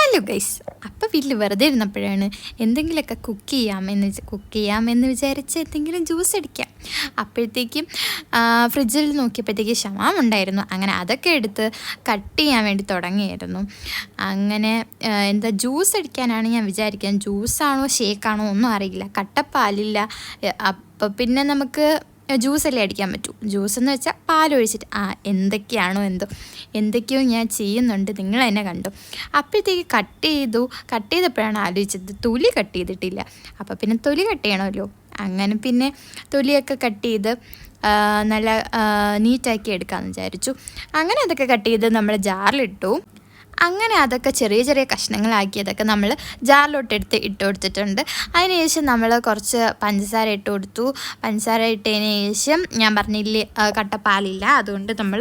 Hello guys, അപ്പോൾ വീട്ടിൽ വെറുതെ ഇരുന്നപ്പോഴാണ് എന്തെങ്കിലുമൊക്കെ കുക്ക് ചെയ്യാമെന്ന് വിചാരിച്ച് എന്തെങ്കിലും ജ്യൂസ് അടിക്കാം. അപ്പോഴത്തേക്കും ഫ്രിഡ്ജിൽ നോക്കിയപ്പോഴത്തേക്ക് ഷമാം ഉണ്ടായിരുന്നു. അങ്ങനെ അതൊക്കെ എടുത്ത് കട്ട് ചെയ്യാൻ വേണ്ടി തുടങ്ങിയായിരുന്നു. അങ്ങനെ ജ്യൂസ് അടിക്കാനാണ് ഞാൻ വിചാരിക്കുന്നത്. ജ്യൂസാണോ ഷേക്കാണോ ഒന്നും അറിയില്ല. കട്ടപ്പാലില്ല. അപ്പോൾ പിന്നെ നമുക്ക് ജ്യൂസല്ലേ അടിക്കാൻ പറ്റൂ. ജ്യൂസ് എന്ന് വെച്ചാൽ പാലൊഴിച്ചിട്ട് എന്തൊക്കെയോ ഞാൻ ചെയ്യുന്നുണ്ട്, നിങ്ങൾ തന്നെ കണ്ടു. അപ്പോഴത്തേക്ക് കട്ട് ചെയ്തപ്പോഴാണ് ആലോചിച്ചത് തൊലി കട്ട് ചെയ്തിട്ടില്ല. അപ്പോൾ പിന്നെ തൊലി കട്ട് ചെയ്യണമല്ലോ. അങ്ങനെ പിന്നെ തൊലിയൊക്കെ കട്ട് ചെയ്ത് നല്ല നീറ്റാക്കി എടുക്കാമെന്ന് വിചാരിച്ചു. അങ്ങനെ അതൊക്കെ കട്ട് ചെയ്ത് നമ്മൾ ജാറിലിട്ടു. അങ്ങനെ അതൊക്കെ ചെറിയ ചെറിയ കഷ്ണങ്ങളാക്കിയതൊക്കെ നമ്മൾ ജാറിലോട്ട് ഇട്ട് കൊടുത്തിട്ടുണ്ട്. അതിനുശേഷം നമ്മൾ കുറച്ച് പഞ്ചസാര ഇട്ട് കൊടുത്തു. പഞ്ചസാര ഇട്ടതിന് ശേഷം ഞാൻ പറഞ്ഞില്ലേ കട്ടപ്പാലില്ല, അതുകൊണ്ട് നമ്മൾ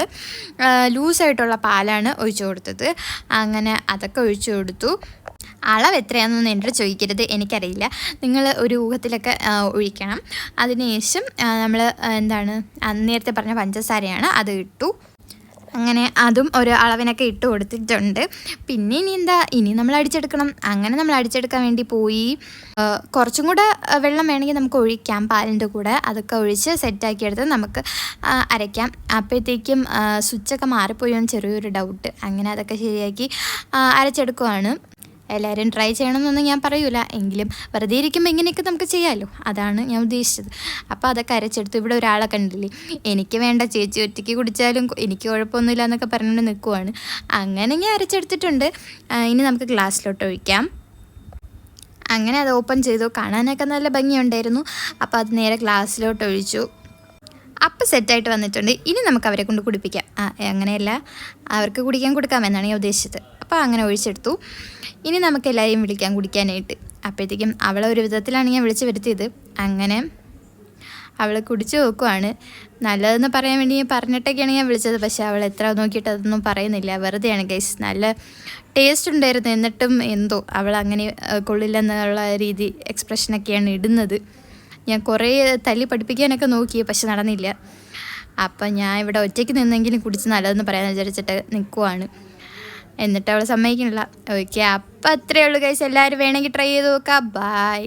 ലൂസായിട്ടുള്ള പാലാണ് ഒഴിച്ചു കൊടുത്തത്. അങ്ങനെ അതൊക്കെ ഒഴിച്ചു കൊടുത്തു. അളവ് എത്രയാണെന്നൊന്നും എൻ്റെ ചോദിക്കരുത്, എനിക്കറിയില്ല. നിങ്ങൾ ഒരു ഊഹത്തിലൊക്കെ ഒഴിക്കണം. അതിനുശേഷം നമ്മൾ നേരത്തെ പറഞ്ഞ പഞ്ചസാരയാണ്, അത് ഇട്ടു. അങ്ങനെ അതും ഒരു അളവിനൊക്കെ ഇട്ട് കൊടുത്തിട്ടുണ്ട്. പിന്നെ ഇനി നമ്മൾ അടിച്ചെടുക്കണം. അങ്ങനെ നമ്മൾ അടിച്ചെടുക്കാൻ വേണ്ടി പോയി. കുറച്ചും കൂടെ വെള്ളം വേണമെങ്കിൽ നമുക്ക് ഒഴിക്കാം പാലിൻ്റെ കൂടെ. അതൊക്കെ ഒഴിച്ച് സെറ്റാക്കിയെടുത്ത് നമുക്ക് അരയ്ക്കാം. അപ്പോഴത്തേക്കും സ്വിച്ചൊക്കെ മാറിപ്പോയെന്ന് ചെറിയൊരു ഡൗട്ട്. അങ്ങനെ അതൊക്കെ ശരിയാക്കി അരച്ചെടുക്കുവാണ്. എല്ലാവരും ട്രൈ ചെയ്യണമെന്നൊന്നും ഞാൻ പറയൂല, എങ്കിലും വെറുതെ ഇരിക്കുമ്പോൾ ഇങ്ങനെയൊക്കെ നമുക്ക് ചെയ്യാമല്ലോ, അതാണ് ഞാൻ ഉദ്ദേശിച്ചത്. അപ്പോൾ അതൊക്കെ അരച്ചെടുത്തു. ഇവിടെ ഒരാളെ കണ്ടില്ലേ, എനിക്ക് വേണ്ട, ചേച്ചി ഒറ്റയ്ക്ക് കുടിച്ചാലും എനിക്ക് കുഴപ്പമൊന്നുമില്ല എന്നൊക്കെ പറഞ്ഞുകൊണ്ട് നിൽക്കുവാണ്. അങ്ങനെ ഞാൻ അരച്ചെടുത്തിട്ടുണ്ട്. ഇനി നമുക്ക് ഗ്ലാസ്സിലോട്ട് ഒഴിക്കാം. അങ്ങനെ അത് ഓപ്പൺ ചെയ്തു. കാണാനൊക്കെ നല്ല ഭംഗിയുണ്ടായിരുന്നു. അപ്പോൾ അത് നേരെ ഗ്ലാസ്സിലോട്ട് ഒഴിച്ചു. അപ്പം സെറ്റായിട്ട് വന്നിട്ടുണ്ട്. ഇനി നമുക്ക് അവരെ കൊണ്ട് കുടിപ്പിക്കാം. അങ്ങനെയല്ല, അവർക്ക് കുടിക്കാൻ കൊടുക്കാമെന്നാണ് ഞാൻ ഉദ്ദേശിച്ചത്. അപ്പോൾ അങ്ങനെ ഒഴിച്ചെടുത്തു. ഇനി നമുക്ക് എല്ലാവരെയും വിളിക്കാം കുടിക്കാനായിട്ട്. അപ്പോഴത്തേക്കും അവളെ ഒരു വിധത്തിലാണ് ഞാൻ വിളിച്ച് വരുത്തിയത്. അങ്ങനെ അവൾ കുടിച്ച് നോക്കുവാണ്. നല്ലതെന്ന് പറയാൻ വേണ്ടി ഞാൻ പറഞ്ഞിട്ടൊക്കെയാണ് ഞാൻ വിളിച്ചത്. പക്ഷേ അവൾ എത്ര നോക്കിയിട്ട് അതൊന്നും പറയുന്നില്ല, വെറുതെയാണ് ഗൈസ്. നല്ല ടേസ്റ്റ് ഉണ്ടായിരുന്നു, എന്നിട്ടും എന്തോ അവൾ അങ്ങനെ കൊള്ളില്ലെന്നുള്ള രീതി എക്സ്പ്രഷനൊക്കെയാണ് ഇടുന്നത്. ഞാൻ കുറേ തല്ലി പഠിപ്പിക്കാനൊക്കെ നോക്കി, പക്ഷെ നടന്നില്ല. അപ്പം ഞാൻ ഇവിടെ ഒറ്റയ്ക്ക് നിന്നെങ്കിലും കുടിച്ച് നല്ലതെന്ന് പറയാമെന്ന് വിചാരിച്ചിട്ട് നിൽക്കുവാണ്. എന്നിട്ട് അവൾ സമ്മതിക്കുന്നില്ല. ഓക്കെ, അപ്പം അത്രയേ ഉള്ളൂ ഗൈസ്. എല്ലാവരും വേണമെങ്കിൽ ട്രൈ ചെയ്ത് നോക്കാം. ബൈ.